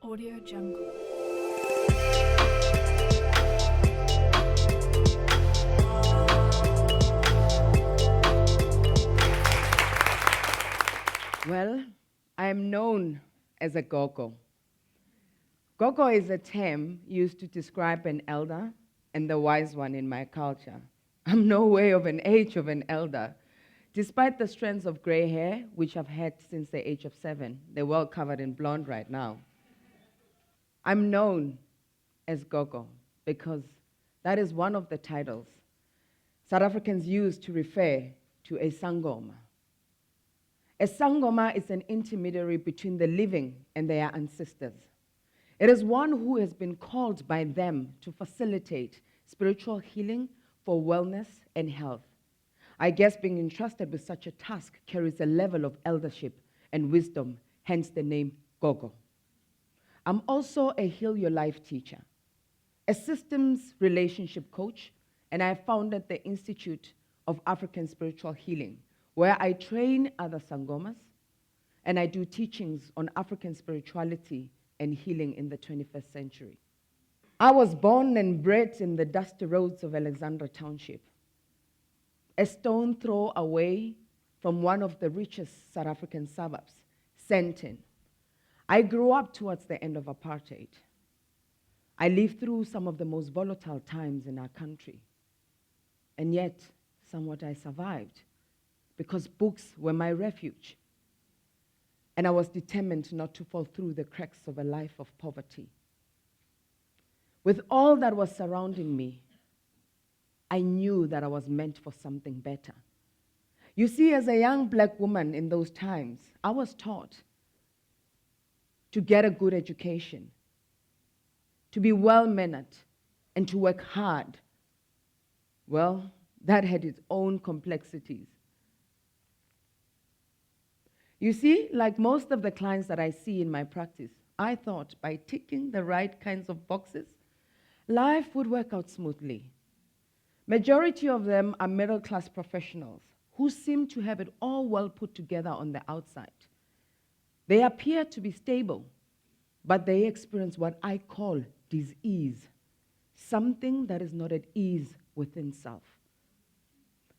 Audio Jungle. Well, I am known as a Gogo. Gogo is a term used to describe an elder and the wise one in my culture. I'm no way of an age of an elder. Despite the strands of gray hair, which I've had since the age of 7, they're well covered in blonde right now. I'm known as Gogo because that is one of the titles South Africans use to refer to a Sangoma. A Sangoma is an intermediary between the living and their ancestors. It is one who has been called by them to facilitate spiritual healing for wellness and health. I guess being entrusted with such a task carries a level of eldership and wisdom, hence the name Gogo. I'm also a Heal Your Life teacher, a systems relationship coach, and I founded the Institute of African Spiritual Healing, where I train other Sangomas and I do teachings on African spirituality and healing in the 21st century. I was born and bred in the dusty roads of Alexandra Township, a stone throw away from one of the richest South African suburbs, Sandton. I grew up towards the end of apartheid. I lived through some of the most volatile times in our country. And yet, somewhat I survived because books were my refuge. And I was determined not to fall through the cracks of a life of poverty. With all that was surrounding me, I knew that I was meant for something better. You see, as a young black woman in those times, I was taught to get a good education, to be well-mannered, and to work hard. Well, that had its own complexities. You see, like most of the clients that I see in my practice, I thought by ticking the right kinds of boxes, life would work out smoothly. Majority of them are middle-class professionals who seem to have it all well put together on the outside. They appear to be stable, but they experience what I call dis-ease, something that is not at ease within self.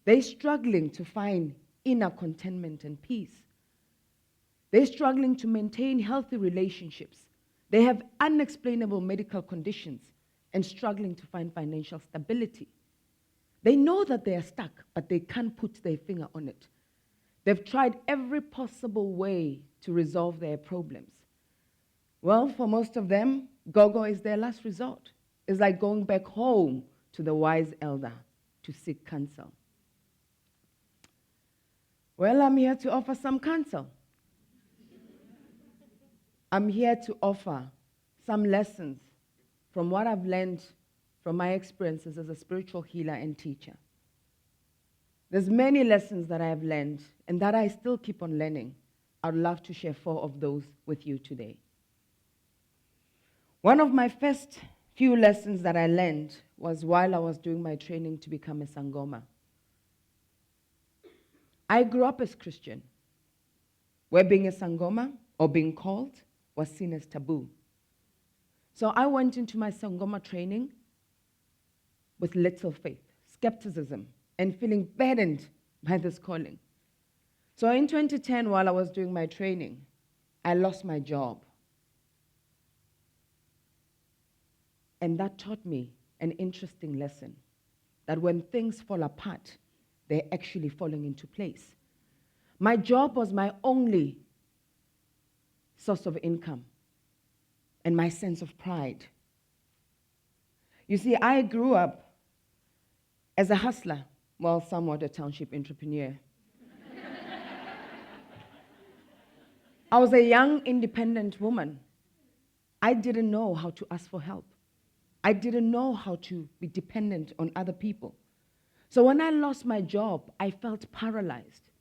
They're struggling to find inner contentment and peace. They're struggling to maintain healthy relationships. They have unexplainable medical conditions and struggling to find financial stability. They know that they are stuck, but they can't put their finger on it. They've tried every possible way to resolve their problems. Well, for most of them, Gogo is their last resort. It's like going back home to the wise elder to seek counsel. Well, I'm here to offer some counsel. I'm here to offer some lessons from what I've learned from my experiences as a spiritual healer and teacher. There's many lessons that I have learned and that I still keep on learning. I'd love to share 4 of those with you today. One of my first few lessons that I learned was while I was doing my training to become a Sangoma. I grew up as Christian, where being a Sangoma or being called was seen as taboo. So I went into my Sangoma training with little faith, skepticism, and feeling burdened by this calling. So in 2010, while I was doing my training, I lost my job. And that taught me an interesting lesson, that when things fall apart, they're actually falling into place. My job was my only source of income and my sense of pride. You see, I grew up as a hustler, well, somewhat a township entrepreneur. I was a young, independent woman. I didn't know how to ask for help. I didn't know how to be dependent on other people. So when I lost my job, I felt paralyzed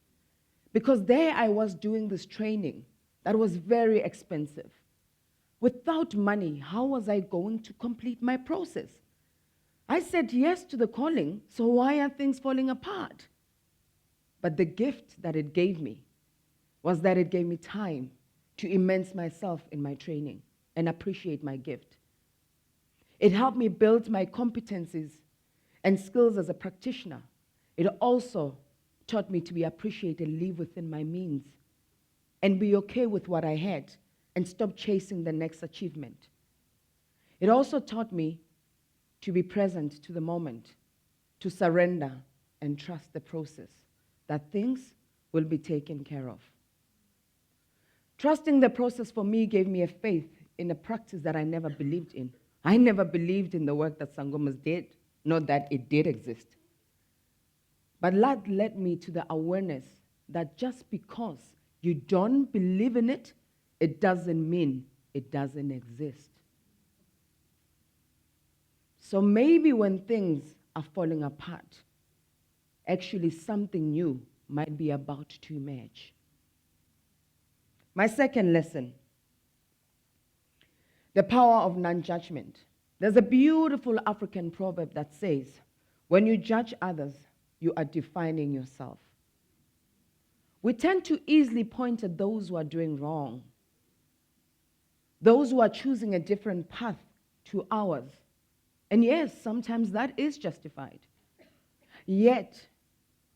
because there I was doing this training that was very expensive. Without money, how was I going to complete my process? I said yes to the calling, so why are things falling apart? But the gift that it gave me was that it gave me time to immerse myself in my training and appreciate my gift. It helped me build my competencies and skills as a practitioner. It also taught me to be appreciated, live within my means, and be okay with what I had and stop chasing the next achievement. It also taught me to be present to the moment, to surrender and trust the process, that things will be taken care of. Trusting the process for me gave me a faith in a practice that I never believed in. I never believed in the work that Sangomas did, not that it did exist. But that led me to the awareness that just because you don't believe in it, it doesn't mean it doesn't exist. So maybe when things are falling apart, actually something new might be about to emerge. My second lesson, the power of non-judgment. There's a beautiful African proverb that says, when you judge others, you are defining yourself. We tend to easily point at those who are doing wrong, those who are choosing a different path to ours. And yes, sometimes that is justified. Yet,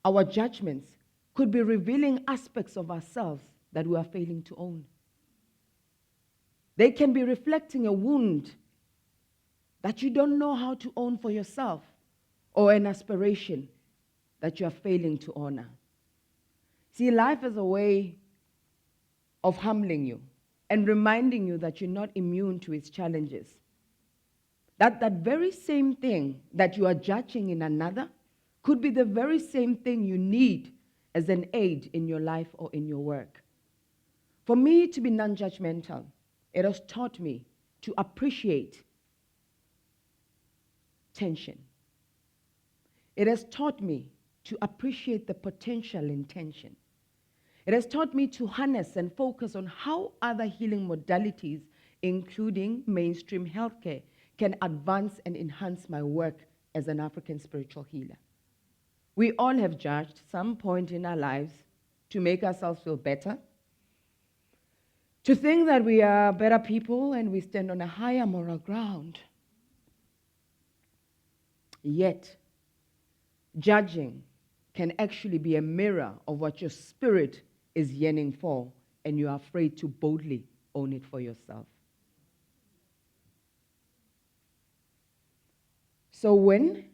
our judgments could be revealing aspects of ourselves that we are failing to own. They can be reflecting a wound that you don't know how to own for yourself, or an aspiration that you are failing to honor. See, life is a way of humbling you and reminding you that you're not immune to its challenges. That very same thing that you are judging in another could be the very same thing you need as an aid in your life or in your work. For me to be non-judgmental, it has taught me to appreciate tension. It has taught me to appreciate the potential in tension. It has taught me to harness and focus on how other healing modalities, including mainstream healthcare, can advance and enhance my work as an African spiritual healer. We all have judged some point in our lives to make ourselves feel better, to think that we are better people and we stand on a higher moral ground. Yet, judging can actually be a mirror of what your spirit is yearning for, and you are afraid to boldly own it for yourself. So when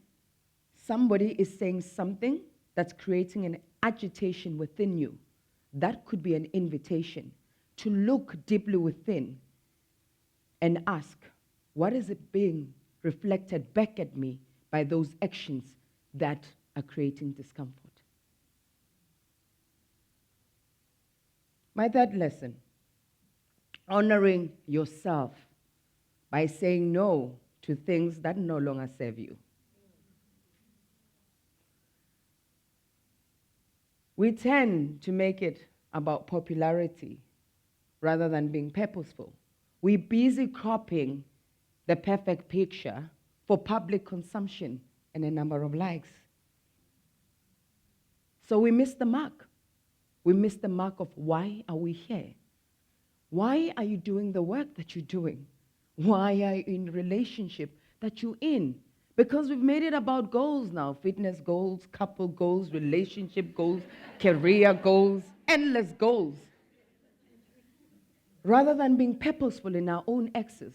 somebody is saying something that's creating an agitation within you, that could be an invitation to look deeply within and ask, what is it being reflected back at me by those actions that are creating discomfort? My third lesson, honoring yourself by saying no to things that no longer serve you. We tend to make it about popularity rather than being purposeful. We're busy copying the perfect picture for public consumption and a number of likes. So we miss the mark. We miss the mark of why are we here? Why are you doing the work that you're doing? Why are you in relationship that you're in? Because we've made it about goals now, fitness goals, couple goals, relationship goals, career goals, endless goals. Rather than being purposeful in our own axis,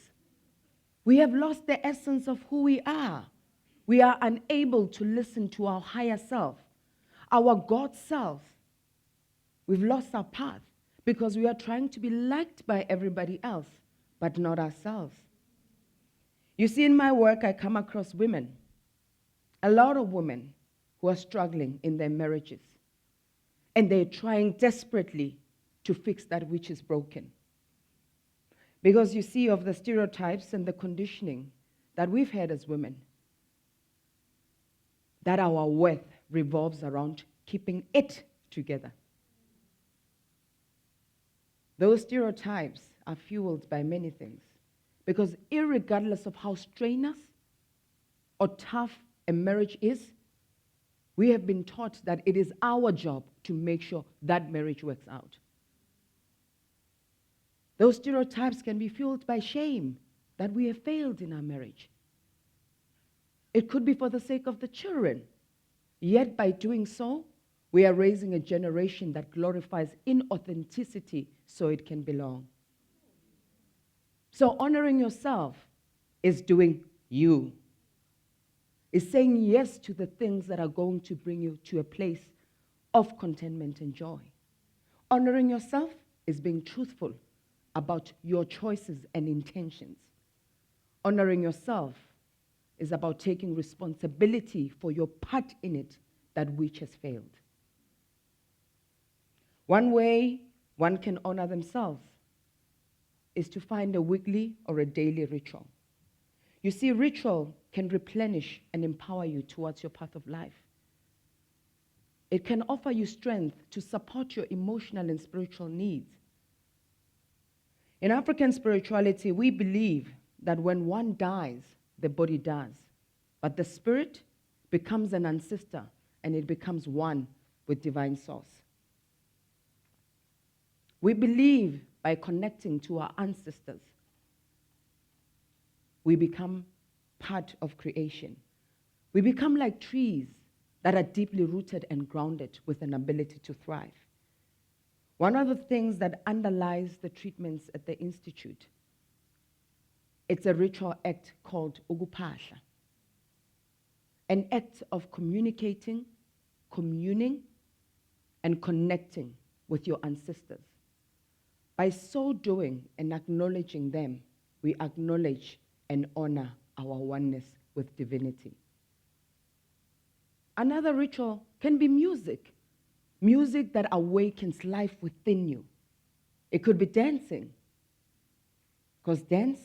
we have lost the essence of who we are. We are unable to listen to our higher self, our God self. We've lost our path because we are trying to be liked by everybody else, but not ourselves. You see, in my work, I come across women, a lot of women who are struggling in their marriages, and they're trying desperately to fix that which is broken. Because you see, of the stereotypes and the conditioning that we've had as women, that our worth revolves around keeping it together. Those stereotypes are fueled by many things. Because irregardless of how strenuous or tough a marriage is, we have been taught that it is our job to make sure that marriage works out. Those stereotypes can be fueled by shame that we have failed in our marriage. It could be for the sake of the children. Yet by doing so, we are raising a generation that glorifies inauthenticity so it can belong. So honoring yourself is doing you. Is saying yes to the things that are going to bring you to a place of contentment and joy. Honoring yourself is being truthful about your choices and intentions. Honoring yourself is about taking responsibility for your part in it, that which has failed. One way one can honor themselves is to find a weekly or a daily ritual. You see, ritual can replenish and empower you towards your path of life. It can offer you strength to support your emotional and spiritual needs. In African spirituality, we believe that when one dies, the body does, but the spirit becomes an ancestor and it becomes one with divine source. We believe by connecting to our ancestors, we become part of creation. We become like trees that are deeply rooted and grounded with an ability to thrive. One of the things that underlies the treatments at the Institute, it's a ritual act called ukupahla, an act of communicating, communing, and connecting with your ancestors. By so doing and acknowledging them, we acknowledge and honor our oneness with divinity. Another ritual can be music. Music that awakens life within you. It could be dancing, because dance,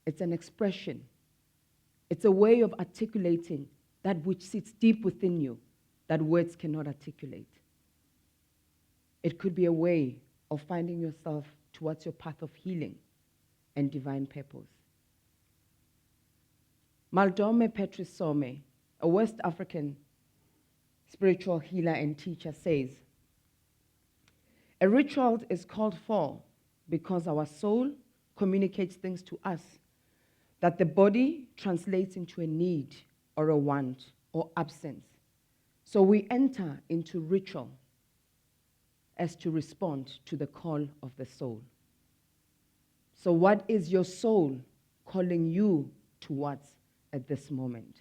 it's an expression. It's a way of articulating that which sits deep within you that words cannot articulate. It could be a way of finding yourself towards your path of healing and divine purpose. Maldome Petrisome, a West African spiritual healer and teacher, says, a ritual is called for because our soul communicates things to us that the body translates into a need or a want or absence. So we enter into ritual as to respond to the call of the soul. So what is your soul calling you towards at this moment?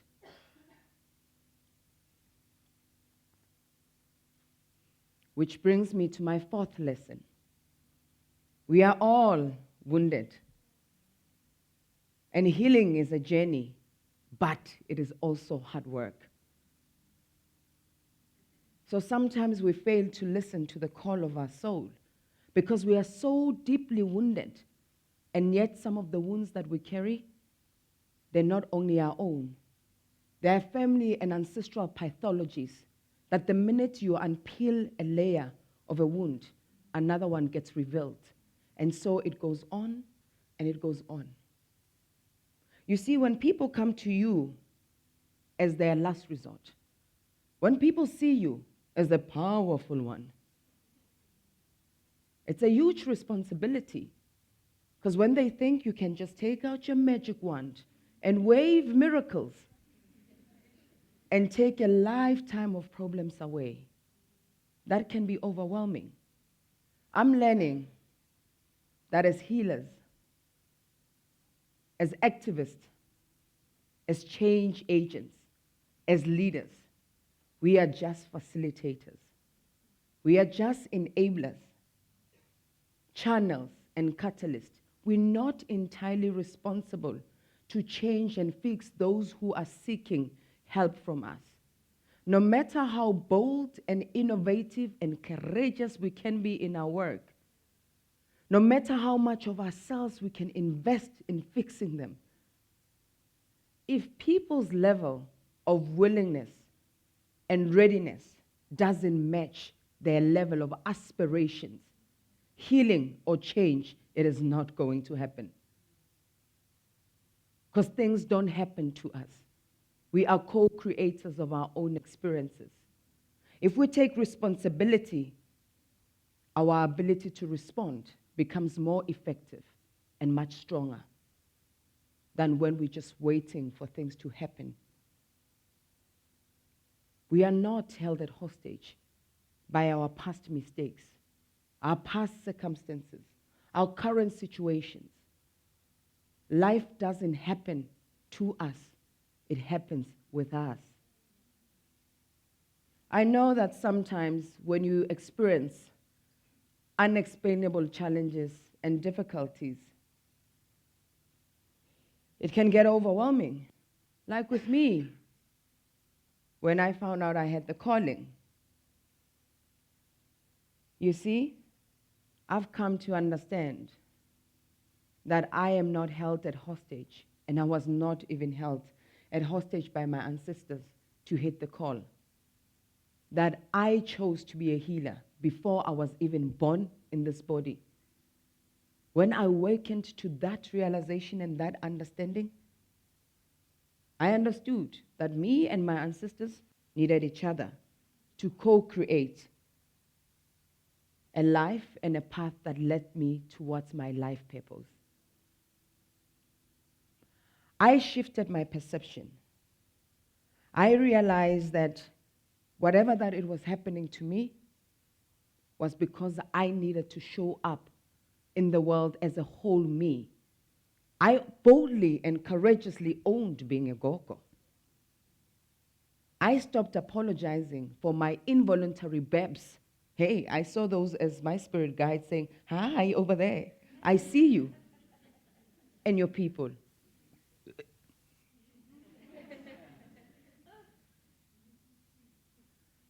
Which brings me to my fourth lesson. We are all wounded. And healing is a journey, but it is also hard work. So sometimes we fail to listen to the call of our soul because we are so deeply wounded. And yet some of the wounds that we carry, they're not only our own. They are family and ancestral pathologies that the minute you unpeel a layer of a wound, another one gets revealed. And so it goes on and it goes on. You see, when people come to you as their last resort, when people see you as the powerful one, it's a huge responsibility. Because when they think you can just take out your magic wand and wave miracles and take a lifetime of problems away, that can be overwhelming. I'm learning that as healers, as activists, as change agents, as leaders, we are just facilitators. We are just enablers, channels, and catalysts. We're not entirely responsible to change and fix those who are seeking help from us. No matter how bold and innovative and courageous we can be in our work, no matter how much of ourselves we can invest in fixing them, if people's level of willingness and readiness doesn't match their level of aspirations, healing or change, it is not going to happen. Because things don't happen to us. We are co-creators of our own experiences. If we take responsibility, our ability to respond becomes more effective and much stronger than when we're just waiting for things to happen. We are not held at hostage by our past mistakes, our past circumstances, our current situations. Life doesn't happen to us, it happens with us. I know that sometimes when you experience unexplainable challenges and difficulties, it can get overwhelming. Like with me, when I found out I had the calling. You see, I've come to understand that I am not held at hostage, and I was not even held at hostage by my ancestors to hit the call. That I chose to be a healer before I was even born in this body. When I awakened to that realization and that understanding, I understood that me and my ancestors needed each other to co-create a life and a path that led me towards my life purpose. I shifted my perception. I realized that whatever that it was happening to me was because I needed to show up in the world as a whole me. I boldly and courageously owned being a Gogo. I stopped apologizing for my involuntary babs. Hey, I saw those as my spirit guide saying, hi, over there. I see you and your people.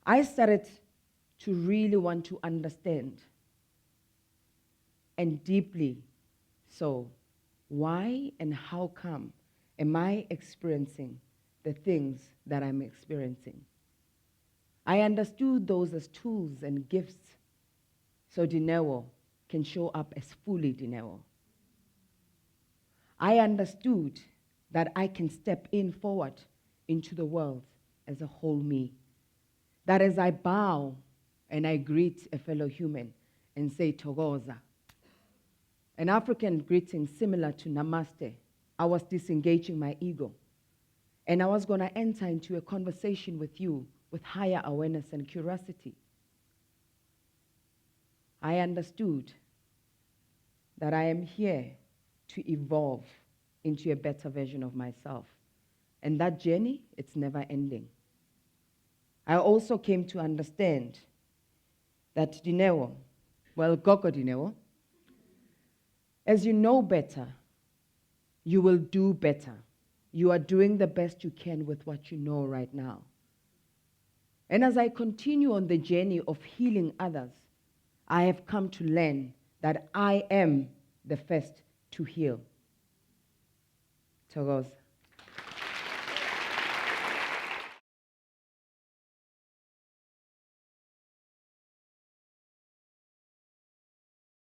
I started to really want to understand, and deeply so, why and how come am I experiencing the things that I'm experiencing? I understood those as tools and gifts so Dineo can show up as fully Dineo. I understood that I can step in forward into the world as a whole me. That as I bow and I greet a fellow human and say Togoza, an African greeting similar to Namaste, I was disengaging my ego. And I was going to enter into a conversation with you with higher awareness and curiosity. I understood that I am here to evolve into a better version of myself. And that journey, it's never ending. I also came to understand that Dineo, well, Gogo Dineo, as you know better, you will do better. You are doing the best you can with what you know right now. And as I continue on the journey of healing others, I have come to learn that I am the first to heal. Togoza.